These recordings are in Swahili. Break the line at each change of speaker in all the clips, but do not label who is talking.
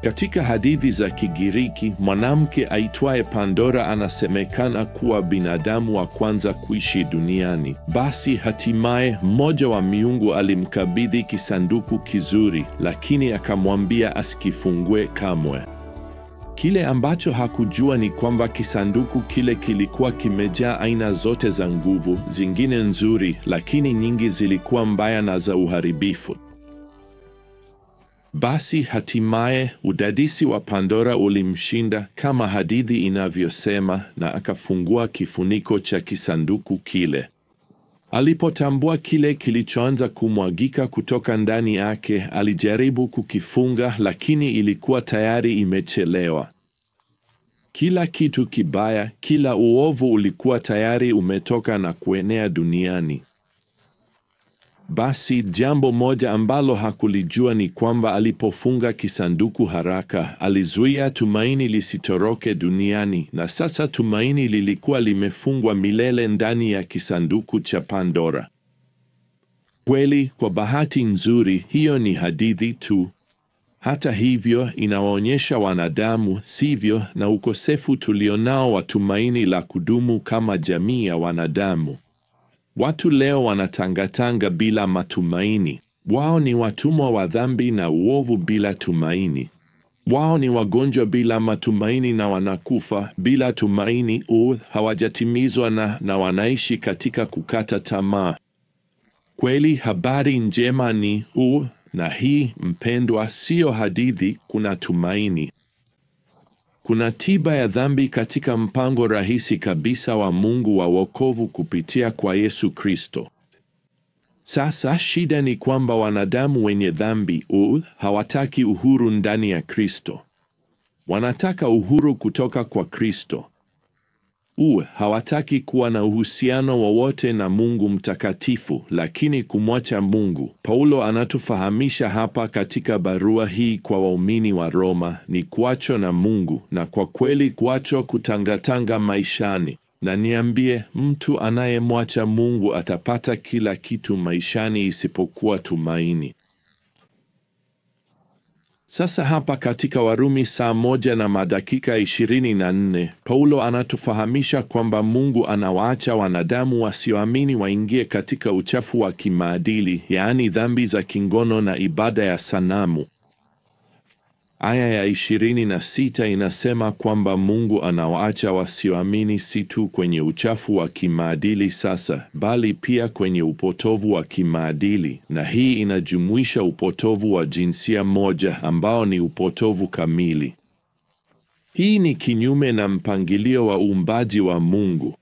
Katika hadithi za Kigiriki, mwanamke aitwaye Pandora anasemekana kuwa binadamu wa kwanza kuishi duniani. Basi hatimaye mmoja wa miungu alimkabidhi kisanduku kizuri, lakini akamwambia asikifungue kamwe. Kile ambacho hakujua ni kwamba kisanduku kile kilikuwa kimejaa aina zote za nguvu, zingine nzuri, lakini nyingi zilikuwa mbaya na za uharibifu. Basi hatimaye udadisi wa Pandora ulimshinda kama hadithi inavyosema, na akafungua kifuniko cha kisanduku kile. Alipotambua kile kilichoanza kumwagika kutoka ndani yake, alijaribu kukifunga, lakini ilikuwa tayari imechelewa. Kila kitu kibaya, kila uovu ulikuwa tayari umetoka na kuenea duniani. Basi jambo moja ambalo hakulijua ni kwamba alipofunga kisanduku haraka, alizuia tumaini lisitoroke duniani, na sasa tumaini lilikuwa limefungwa milele ndani ya kisanduku cha Pandora. Kweli, kwa bahati nzuri, hiyo ni hadithi tu. Hata hivyo, inawaonyesha wanadamu, sivyo, na ukosefu tulionao wa tumaini la kudumu kama jamii ya wanadamu. Watu leo wanatangatanga bila matumaini. Wao ni watumwa wa dhambi na uovu bila tumaini. Wao ni wagonjwa bila matumaini na wanakufa bila tumaini. Hawajatimizwa na wanaishi katika kukata tamaa. Kweli, habari njema ni na hii, mpendwa, sio hadithi. Kuna tumaini. Kuna tiba ya dhambi katika mpango rahisi kabisa wa Mungu wa wokovu kupitia kwa Yesu Kristo. Sasa shida ni kwamba wanadamu wenye dhambi hawataki uhuru ndani ya Kristo. Wanataka uhuru kutoka kwa Kristo. Hawataki kuwa na uhusiano wowote na Mungu mtakatifu, lakini kumwacha Mungu. Paulo anatufahamisha hapa katika barua hii kwa waumini wa Roma ni kuachwa na Mungu, na kwa kweli kuachwa kutangatanga maishani. Na niambie, mtu anayemwacha Mungu atapata kila kitu maishani isipokuwa tumaini. Sasa hapa katika Warumi 1:24, Paulo anatufahamisha kwamba Mungu anawaacha wanadamu wasioamini waingie katika uchafu wa kimaadili, yaani dhambi za kingono na ibada ya sanamu. Aya ya 26 inasema kwamba Mungu anawaacha wasioamini si tu kwenye uchafu wa kimaadili sasa, bali pia kwenye upotovu wa kimaadili, na hii inajumuisha upotovu wa jinsia moja ambao ni upotovu kamili. Hii ni kinyume na mpangilio wa uumbaji wa Mungu.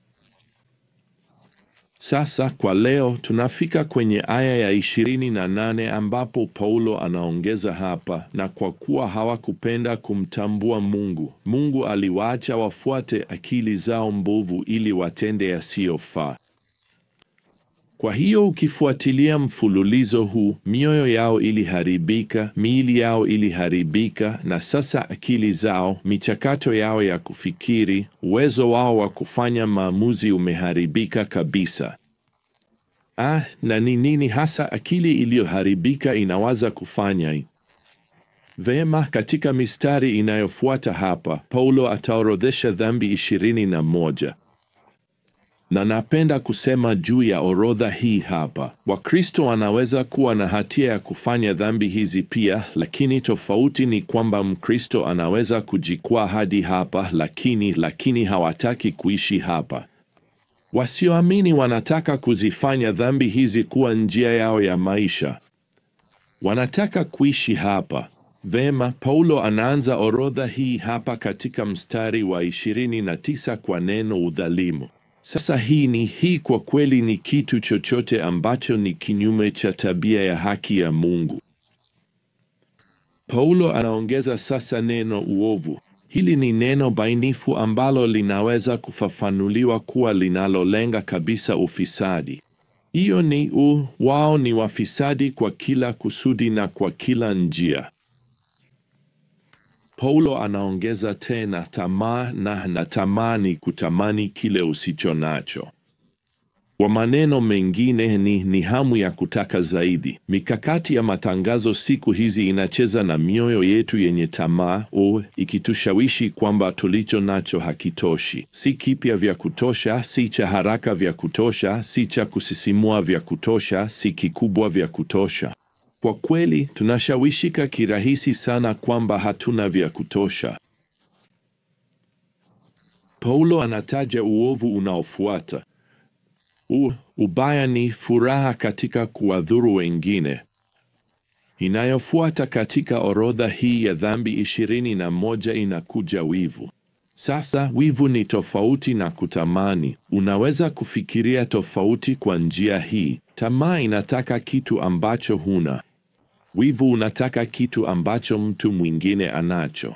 Sasa kwa leo tunafika kwenye aya ya 28 ambapo Paulo anaongeza hapa, na kwa kuwa hawakupenda kumtambua Mungu, Mungu aliwaacha wafuate akili zao mbovu ili watende yasiyofaa. Kwa hiyo ukifuatilia mfululizo huu, mioyo yao iliharibika, miili yao iliharibika, na sasa akili zao, michakato yao ya kufikiri, uwezo wao wa kufanya maamuzi umeharibika kabisa. Na ni nini hasa akili iliyoharibika inawaza kufanya? Vema, katika mistari inayofuata hapa, Paulo ataorodhesha dhambi 21. Na napenda kusema juu ya orodha hii hapa, Wakristo wanaweza kuwa na hatia ya kufanya dhambi hizi pia, lakini tofauti ni kwamba Mkristo anaweza kujikwaa hadi hapa, lakini hawataki kuishi hapa. Wasioamini wanataka kuzifanya dhambi hizi kuwa njia yao ya maisha. Wanataka kuishi hapa. Vema, Paulo anaanza orodha hii hapa katika mstari wa 29 kwa neno udhalimu. Sasa hii kwa kweli ni kitu chochote ambacho ni kinyume cha tabia ya haki ya Mungu. Paulo anaongeza sasa neno uovu. Hili ni neno bainifu ambalo linaweza kufafanuliwa kuwa linalolenga kabisa ufisadi. Hiyo ni wao ni wafisadi kwa kila kusudi na kwa kila njia. Paulo anaongeza tena tamaa, na tamaa ni kutamani kile usicho nacho. Kwa maneno mengine ni hamu ya kutaka zaidi. Mikakati ya matangazo siku hizi inacheza na mioyo yetu yenye tamaa, ikitushawishi kwamba tulicho nacho hakitoshi, si kipya vya kutosha, si cha haraka vya kutosha, si cha kusisimua vya kutosha, si kikubwa vya kutosha. Kwa kweli, tunashawishika kirahisi sana kwamba hatuna vya kutosha. Paulo anataja uovu unaofuata. Ubaya ni furaha katika kuwadhuru wengine. Inayofuata katika orodha hii ya dhambi 21 inakuja wivu. Sasa wivu ni tofauti na kutamani. Unaweza kufikiria tofauti kwa njia hii. Tamaa inataka kitu ambacho huna. Wivu unataka kitu ambacho mtu mwingine anacho.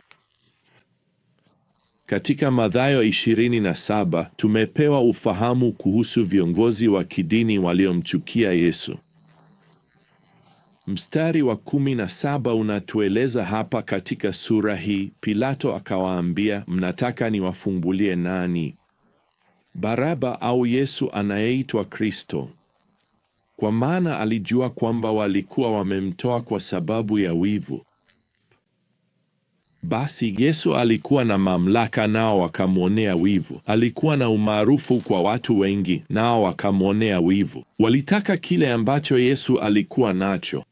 Katika Mathayo 27 tumepewa ufahamu kuhusu viongozi wa kidini waliomchukia Yesu. Mstari wa 17 unatueleza hapa katika sura hii, Pilato akawaambia, mnataka niwafungulie nani? Baraba au Yesu anayeitwa Kristo? Kwa maana alijua kwamba walikuwa wamemtoa kwa sababu ya wivu. Basi Yesu alikuwa na mamlaka, nao wakamwonea wivu. Alikuwa na umaarufu kwa watu wengi, nao wakamwonea wivu. Walitaka kile ambacho Yesu alikuwa nacho.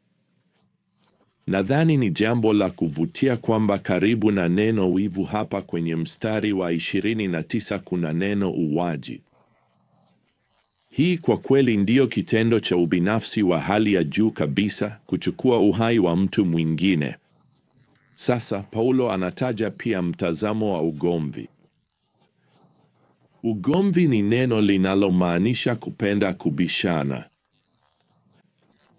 Nadhani ni jambo la kuvutia kwamba karibu na neno wivu hapa kwenye mstari wa 29 kuna neno uwaji. Hii kwa kweli ndiyo kitendo cha ubinafsi wa hali ya juu kabisa, kuchukua uhai wa mtu mwingine. Sasa Paulo anataja pia mtazamo wa ugomvi. Ugomvi ni neno linalomaanisha kupenda kubishana.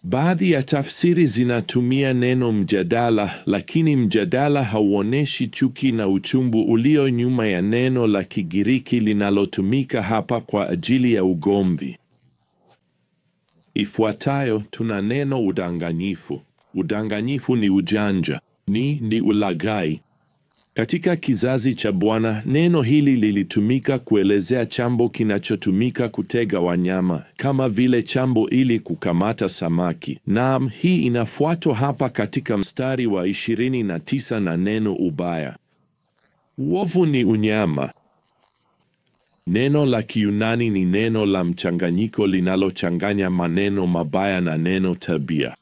Baadhi ya tafsiri zinatumia neno mjadala, lakini mjadala hauoneshi chuki na uchungu ulio nyuma ya neno la Kigiriki linalotumika hapa kwa ajili ya ugomvi. Ifuatayo tuna neno udanganyifu. Udanganyifu ni ujanja, ni ulaghai. Katika kizazi cha Bwana, neno hili lilitumika kuelezea chambo kinachotumika kutega wanyama, kama vile chambo ili kukamata samaki. Naam, hii inafuatwa hapa katika mstari wa 29 na neno ubaya. Uovu ni unyama. Neno la Kiyunani ni neno la mchanganyiko linalochanganya maneno mabaya na neno tabia.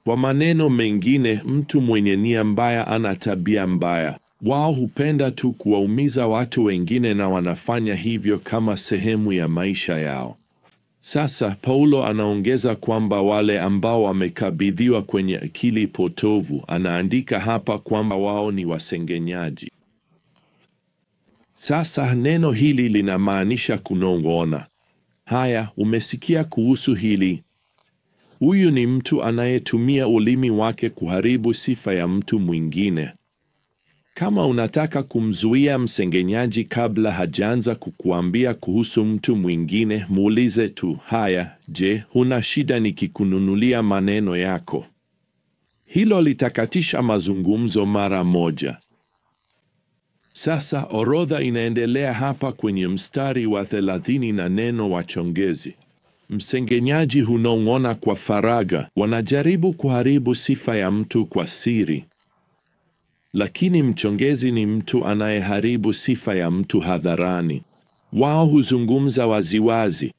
Kwa maneno mengine, mtu mwenye nia mbaya ana tabia mbaya. Wao hupenda tu kuwaumiza watu wengine na wanafanya hivyo kama sehemu ya maisha yao. Sasa Paulo anaongeza kwamba wale ambao wamekabidhiwa kwenye akili potovu, anaandika hapa kwamba wao ni wasengenyaji. Sasa neno hili linamaanisha kunong'ona. Haya, umesikia kuhusu hili? Huyu ni mtu anayetumia ulimi wake kuharibu sifa ya mtu mwingine. Kama unataka kumzuia msengenyaji kabla hajaanza kukuambia kuhusu mtu mwingine, muulize tu, haya, je, huna shida nikikununulia maneno yako? Hilo litakatisha mazungumzo mara moja. Sasa orodha inaendelea hapa kwenye mstari wa 30 na neno wachongezi. Msengenyaji hunong'ona kwa faragha, wanajaribu kuharibu sifa ya mtu kwa siri. Lakini mchongezi ni mtu anayeharibu sifa ya mtu hadharani. Wao huzungumza waziwazi.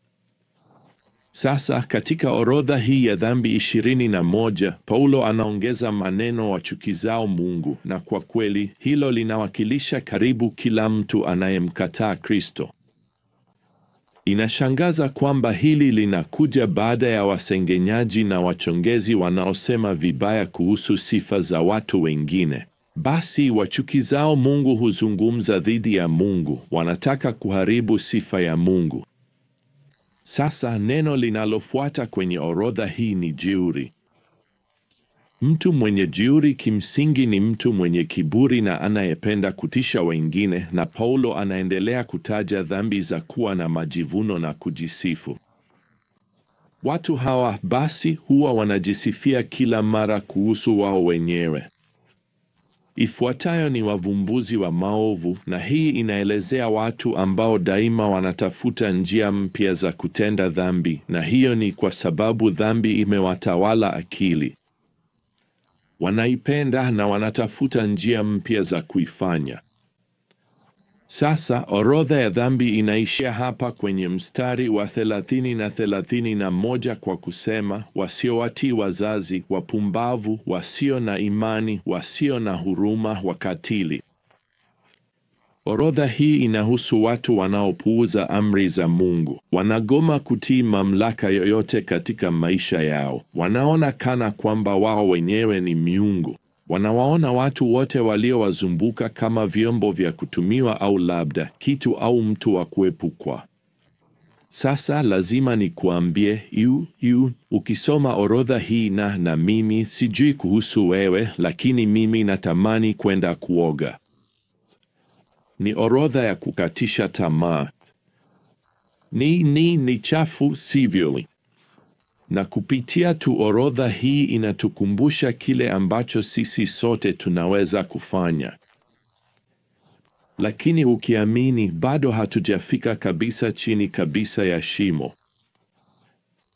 Sasa katika orodha hii ya dhambi 21, Paulo anaongeza maneno wachukizao Mungu, na kwa kweli hilo linawakilisha karibu kila mtu anayemkataa Kristo. Inashangaza kwamba hili linakuja baada ya wasengenyaji na wachongezi wanaosema vibaya kuhusu sifa za watu wengine. Basi wachukizao Mungu huzungumza dhidi ya Mungu, wanataka kuharibu sifa ya Mungu. Sasa neno linalofuata kwenye orodha hii ni jeuri. Mtu mwenye jeuri kimsingi ni mtu mwenye kiburi na anayependa kutisha wengine, na Paulo anaendelea kutaja dhambi za kuwa na majivuno na kujisifu. Watu hawa basi huwa wanajisifia kila mara kuhusu wao wenyewe. Ifuatayo ni wavumbuzi wa maovu, na hii inaelezea watu ambao daima wanatafuta njia mpya za kutenda dhambi, na hiyo ni kwa sababu dhambi imewatawala akili. Wanaipenda na wanatafuta njia mpya za kuifanya. Sasa orodha ya dhambi inaishia hapa kwenye mstari wa 30 na 31 kwa kusema: wasiowatii wazazi, wapumbavu, wasio na imani, wasio na huruma, wakatili. Orodha hii inahusu watu wanaopuuza amri za Mungu, wanagoma kutii mamlaka yoyote katika maisha yao, wanaona kana kwamba wao wenyewe ni miungu. Wanawaona watu wote waliowazunguka kama vyombo vya kutumiwa au labda kitu au mtu wa kuepukwa. Sasa lazima nikuambie, ukisoma orodha hii na mimi sijui kuhusu wewe, lakini mimi natamani kwenda kuoga. Ni orodha ya kukatisha tamaa. Ni chafu, sivyo? Na kupitia tu orodha hii inatukumbusha kile ambacho sisi sote tunaweza kufanya. Lakini ukiamini, bado hatujafika kabisa chini kabisa ya shimo.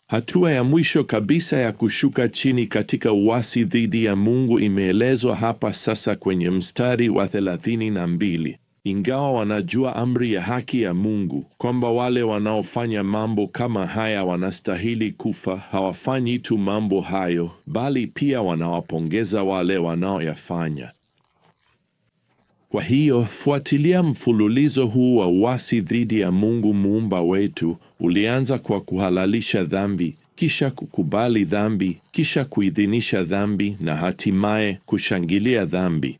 Hatua ya mwisho kabisa ya kushuka chini katika uasi dhidi ya Mungu imeelezwa hapa sasa kwenye mstari wa 32. Ingawa wanajua amri ya haki ya Mungu, kwamba wale wanaofanya mambo kama haya wanastahili kufa, hawafanyi tu mambo hayo, bali pia wanawapongeza wale wanaoyafanya. Kwa hiyo, fuatilia mfululizo huu wa uasi dhidi ya Mungu muumba wetu. Ulianza kwa kuhalalisha dhambi, kisha kukubali dhambi, kisha kuidhinisha dhambi, na hatimaye kushangilia dhambi.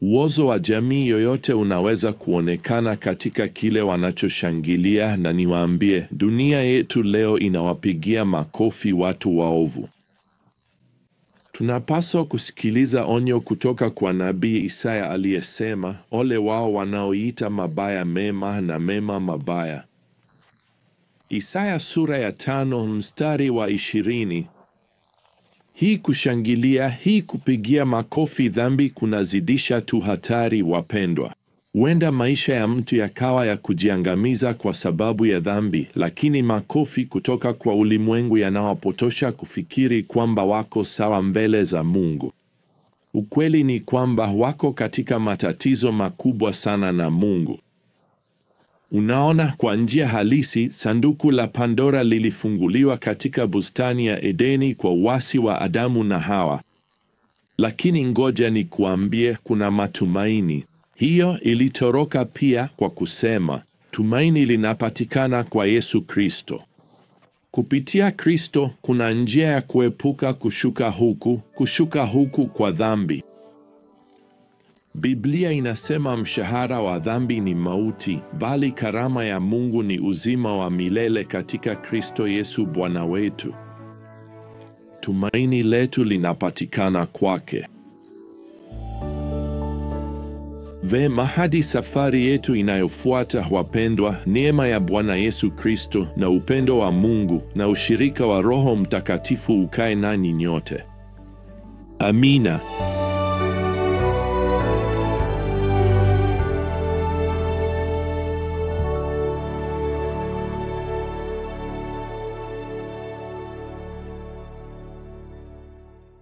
Uozo wa jamii yoyote unaweza kuonekana katika kile wanachoshangilia, na niwaambie, dunia yetu leo inawapigia makofi watu waovu. Tunapaswa kusikiliza onyo kutoka kwa nabii Isaya aliyesema, ole wao wanaoita mabaya mema na mema mabaya. Isaya sura ya 5 mstari wa 20. Hii kushangilia, hii kupigia makofi dhambi kunazidisha tu hatari, wapendwa. Huenda maisha ya mtu yakawa ya kujiangamiza kwa sababu ya dhambi, lakini makofi kutoka kwa ulimwengu yanawapotosha kufikiri kwamba wako sawa mbele za Mungu. Ukweli ni kwamba wako katika matatizo makubwa sana na Mungu. Unaona, kwa njia halisi, sanduku la Pandora lilifunguliwa katika bustani ya Edeni kwa uasi wa Adamu na Hawa. Lakini ngoja nikuambie, kuna matumaini. Hiyo ilitoroka pia kwa kusema, tumaini linapatikana kwa Yesu Kristo. Kupitia Kristo, kuna njia ya kuepuka kushuka huku kwa dhambi. Biblia inasema mshahara wa dhambi ni mauti, bali karama ya Mungu ni uzima wa milele katika Kristo Yesu Bwana wetu. Tumaini letu linapatikana kwake. Vema, hadi safari yetu inayofuata, wapendwa, neema ya Bwana Yesu Kristo na upendo wa Mungu na ushirika wa Roho Mtakatifu ukae nanyi nyote. Amina.